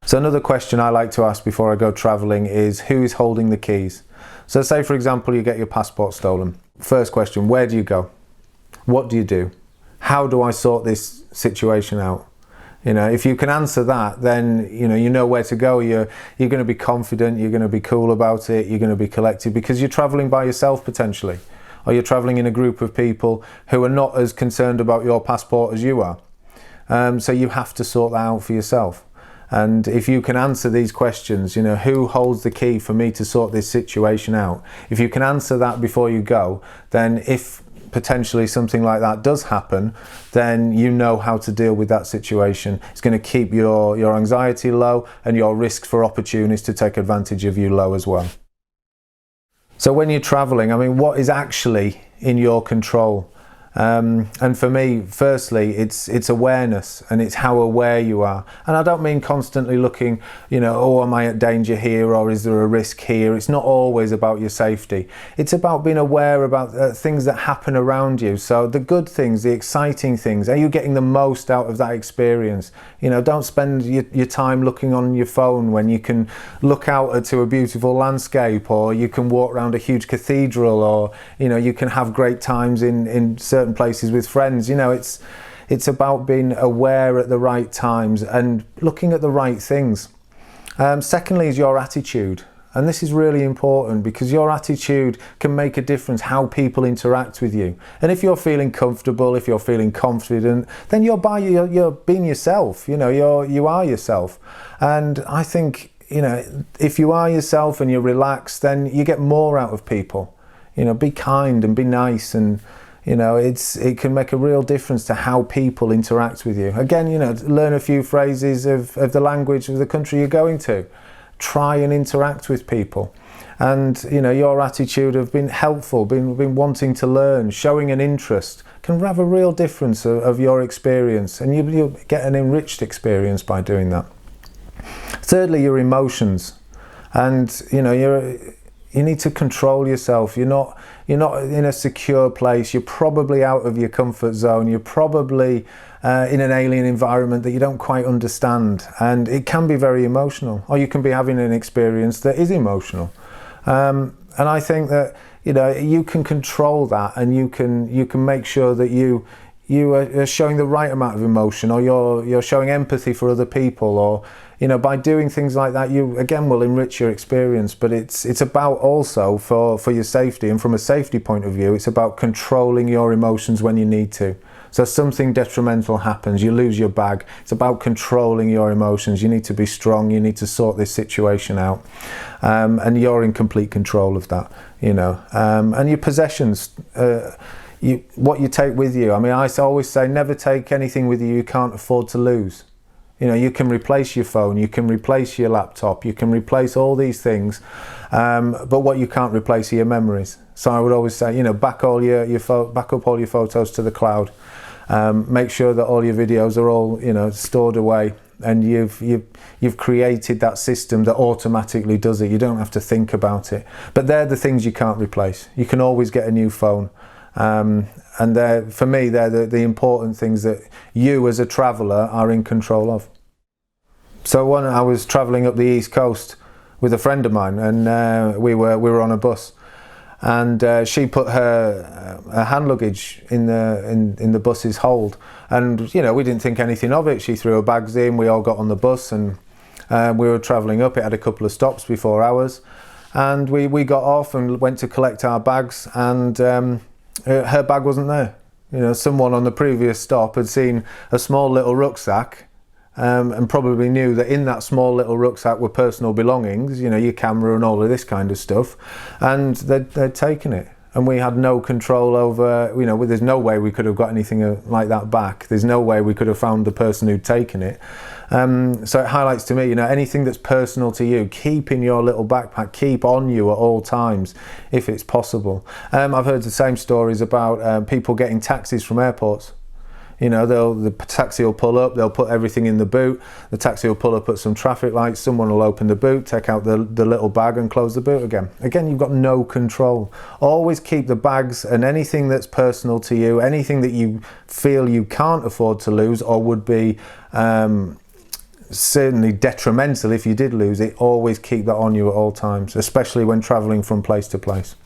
So another question I like to ask before I go travelling is, who is holding the keys? So say for example you get your passport stolen. First question, where do you go? What do you do? How do I sort this situation out? You know, if you can answer that, then you know where to go. You're going to be confident, you're going to be cool about it, you're going to be collected, because you're travelling by yourself potentially, or you're travelling in a group of people who are not as concerned about your passport as you are. So you have to sort that out for yourself. And if you can answer these questions, you know, who holds the key for me to sort this situation out? If you can answer that before you go, then if potentially something like that does happen, then you know how to deal with that situation. It's going to keep your anxiety low, and your risk for opportunities to take advantage of you low as well. So when you're traveling, I mean, what is actually in your control? And for me, firstly, it's awareness, and it's how aware you are. And I don't mean constantly looking, you know, oh, am I at danger here, or is there a risk here? It's not always about your safety. It's about being aware about things that happen around you. So the good things, the exciting things, are you getting the most out of that experience? You know, don't spend your time looking on your phone when you can look out to a beautiful landscape, or you can walk around a huge cathedral, or, you know, you can have great times in certain places with friends. You know, it's about being aware at the right times and looking at the right things. Secondly is your attitude, and this is really important, because your attitude can make a difference how people interact with you. And if you're feeling comfortable, if you're feeling confident, then you're being yourself. You know, you are yourself. And I think, you know, if you are yourself and you're relaxed, then you get more out of people. You know, be kind and be nice, and you know, it can make a real difference to how people interact with you. Again, you know, learn a few phrases of the language of the country you're going to. Try and interact with people. And, you know, your attitude of being helpful, being wanting to learn, showing an interest, can have a real difference of your experience. And you'll get an enriched experience by doing that. Thirdly, your emotions. And, you know, you need to control yourself. You're not in a secure place. You're probably out of your comfort zone. You're probably in an alien environment that you don't quite understand, and it can be very emotional. Or you can be having an experience that is emotional. And I think that, you know, you can control that, and you can make sure that you are showing the right amount of emotion, or you're showing empathy for other people, or, you know, by doing things like that, you again will enrich your experience. But it's about also for your safety, and from a safety point of view, it's about controlling your emotions when you need to. So something detrimental happens, you lose your bag. It's about controlling your emotions. You need to be strong. You need to sort this situation out, and you're in complete control of that. You know, and your possessions. What you take with you. I mean, I always say, never take anything with you can't afford to lose. You know, you can replace your phone, you can replace your laptop, you can replace all these things, but what you can't replace are your memories. So I would always say, you know, back up all your photos to the cloud. Make sure that all your videos are all, you know, stored away, and you've created that system that automatically does it. You don't have to think about it. But they're the things you can't replace. You can always get a new phone. And for me, they're the important things that you as a traveller are in control of. So I was travelling up the East Coast with a friend of mine, and we were on a bus, and she put her hand luggage in the bus's hold, and, you know, we didn't think anything of it. She threw her bags in. We all got on the bus, and we were travelling up. It had a couple of stops before ours, and we got off and went to collect our bags, and her bag wasn't there. You know, someone on the previous stop had seen a small little rucksack, and probably knew that in that small little rucksack were personal belongings, you know, your camera and all of this kind of stuff, and they'd taken it. And we had no control over, you know, there's no way we could have got anything like that back. There's no way we could have found the person who'd taken it. So it highlights to me, you know, anything that's personal to you, keep in your little backpack, keep on you at all times, if it's possible. I've heard the same stories about people getting taxis from airports. You know, the taxi will pull up, they'll put everything in the boot, the taxi will pull up at some traffic lights, someone will open the boot, take out the little bag and close the boot again. Again, you've got no control. Always keep the bags and anything that's personal to you, anything that you feel you can't afford to lose or would be certainly detrimental if you did lose it, always keep that on you at all times, especially when travelling from place to place.